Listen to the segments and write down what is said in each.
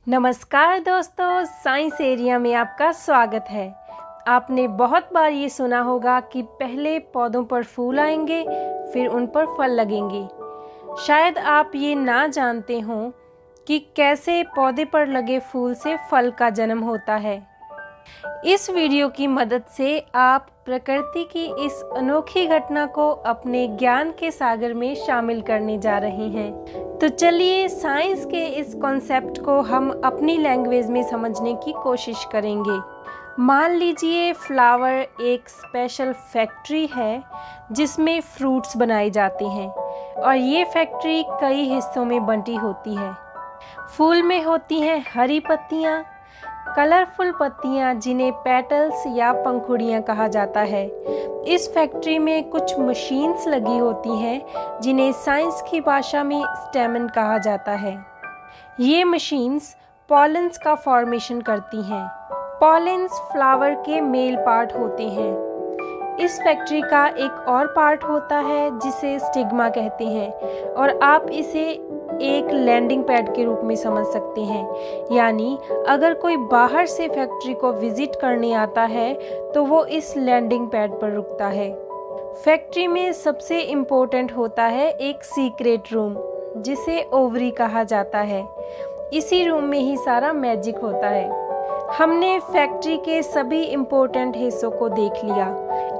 नमस्कार दोस्तों, science area में आपका स्वागत है। आपने बहुत बार ये सुना होगा कि पहले पौधों पर फूल आएंगे, फिर उन पर फल लगेंगे। शायद आप ये ना जानते हों कि कैसे पौधे पर लगे फूल से फल का जन्म होता है। इस वीडियो की मदद से आप प्रकृति की इस अनोखी घटना को अपने ज्ञान के सागर में शामिल करने जा रहे हैं। तो चलिए साइंस के इस कॉन्सेप्ट को हम अपनी लैंग्वेज में समझने की कोशिश करेंगे। मान लीजिए फ्लावर एक स्पेशल फैक्ट्री है जिसमें फ्रूट्स बनाए जाते हैं और ये फैक्ट्री कई हिस्सों में बंटी होती है। फूल में होती हैं हरी पत्तियाँ, कलरफुल पत्तियाँ जिन्हें पेटल्स या पंखुड़ियाँ कहा जाता है। इस फैक्ट्री में कुछ मशीन्स लगी होती हैं जिन्हें साइंस की भाषा में स्टेमन कहा जाता है। ये मशीन्स पॉलेंस का फॉर्मेशन करती हैं। पॉलेंस फ्लावर के मेल पार्ट होते हैं। इस फैक्ट्री का एक और पार्ट होता है जिसे स्टिग्मा कहते हैं और आप इसे एक लैंडिंग पैड के रूप में समझ सकते हैं। यानी अगर कोई बाहर से फैक्ट्री को विजिट करने आता है तो वो इस लैंडिंग पैड पर रुकता है। फैक्ट्री में सबसे इम्पोर्टेंट होता है एक सीक्रेट रूम जिसे ओवरी कहा जाता है। इसी रूम में ही सारा मैजिक होता है। हमने फैक्ट्री के सभी इम्पोर्टेंट हिस्सों को देख लिया।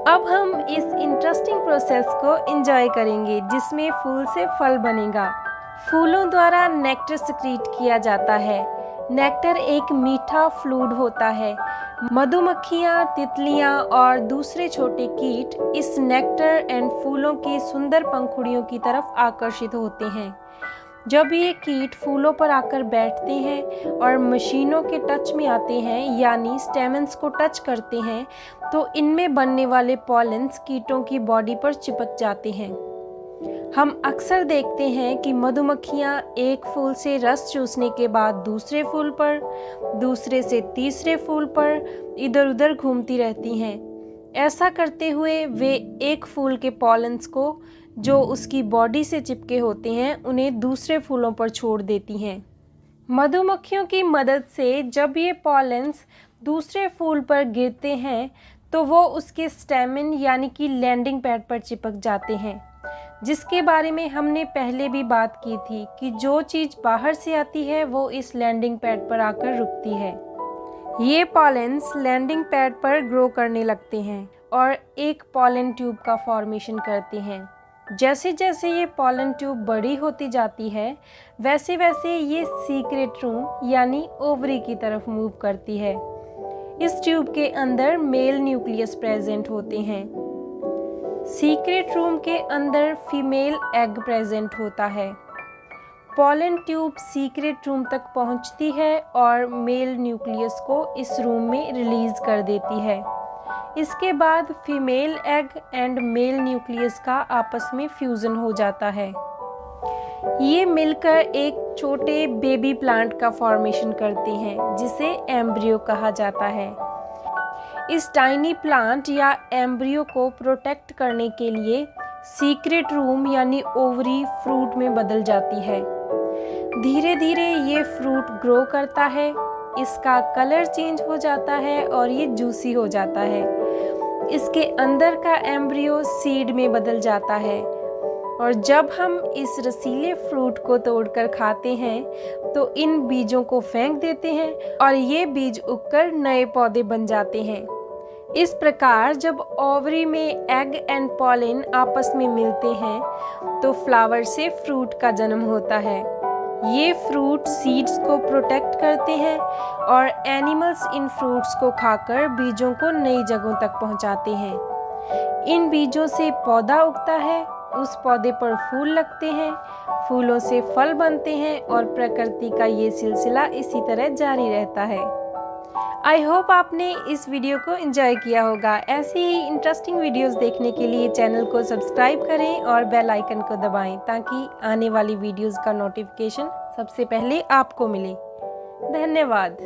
अब हम इस इंटरेस्टिंग प्रोसेस को एंजॉय करेंगे जिसमें फूल से फल बनेगा। फूलों द्वारा नेक्टर सिक्रीट किया जाता है। नेक्टर एक मीठा फ्लूइड होता है। मधुमक्खियाँ, तितलियाँ और दूसरे छोटे कीट इस नेक्टर एंड फूलों की सुंदर पंखुड़ियों की तरफ आकर्षित होते हैं। जब ये कीट फूलों पर आकर बैठते हैं और मशीनों के टच में आते हैं यानी स्टेमन्स को टच करते हैं तो इनमें बनने वाले पॉलेंस कीटों की बॉडी पर चिपक जाते हैं। हम अक्सर देखते हैं कि मधुमक्खियाँ एक फूल से रस चूसने के बाद दूसरे फूल पर, दूसरे से तीसरे फूल पर इधर उधर घूमती रहती हैं। ऐसा करते हुए वे एक फूल के पॉलेंस को जो उसकी बॉडी से चिपके होते हैं उन्हें दूसरे फूलों पर छोड़ देती हैं। मधुमक्खियों की मदद से जब ये पॉलेंस दूसरे फूल पर गिरते हैं तो वो उसके स्टेमन यानी कि लैंडिंग पैड पर चिपक जाते हैं, जिसके बारे में हमने पहले भी बात की थी कि जो चीज़ बाहर से आती है वो इस लैंडिंग पैड पर आकर रुकती है। ये पॉलेंस लैंडिंग पैड पर ग्रो करने लगते हैं और एक पॉलन ट्यूब का फॉर्मेशन करते हैं। जैसे जैसे ये पॉलन ट्यूब बड़ी होती जाती है वैसे वैसे ये सीक्रेट रूम यानी ओवरी की तरफ मूव करती है। इस ट्यूब के अंदर मेल न्यूक्लियस प्रेजेंट होते हैं। सीक्रेट रूम के अंदर फीमेल एग प्रेजेंट होता है। पॉलन ट्यूब सीक्रेट रूम तक पहुंचती है और मेल न्यूक्लियस को इस रूम में रिलीज कर देती है। इसके बाद female egg and mail nucleus का आपस में फ्यूजन हो जाता है। ये मिलकर एक छोटे बेबी प्लांट का फॉर्मेशन करते हैं जिसे एम्ब्रियो कहा जाता है। इस टाइनी प्लांट या एम्ब्रियो को प्रोटेक्ट करने के लिए सीक्रेट रूम यानी ओवरी फ्रूट में बदल जाती है। धीरे धीरे ये फ्रूट ग्रो करता है, इसका कलर चेंज हो जाता है और ये जूसी हो जाता है। इसके अंदर का एम्ब्रियो सीड में बदल जाता है और जब हम इस रसीले फ्रूट को तोड़कर खाते हैं तो इन बीजों को फेंक देते हैं और ये बीज उगकर नए पौधे बन जाते हैं। इस प्रकार जब ओवरी में एग एंड पॉलन आपस में मिलते हैं तो फ्लावर से फ्रूट का जन्म होता है। ये फ्रूट सीड्स को प्रोटेक्ट करते हैं और एनिमल्स इन फ्रूट्स को खाकर बीजों को नई जगहों तक पहुंचाते हैं। इन बीजों से पौधा उगता है, उस पौधे पर फूल लगते हैं, फूलों से फल बनते हैं और प्रकृति का ये सिलसिला इसी तरह जारी रहता है। आई होप आपने इस वीडियो को एंजॉय किया होगा। ऐसे ही इंटरेस्टिंग वीडियोस देखने के लिए चैनल को सब्सक्राइब करें और बेल आइकन को दबाएं ताकि आने वाली वीडियोस का नोटिफिकेशन सबसे पहले आपको मिले। धन्यवाद।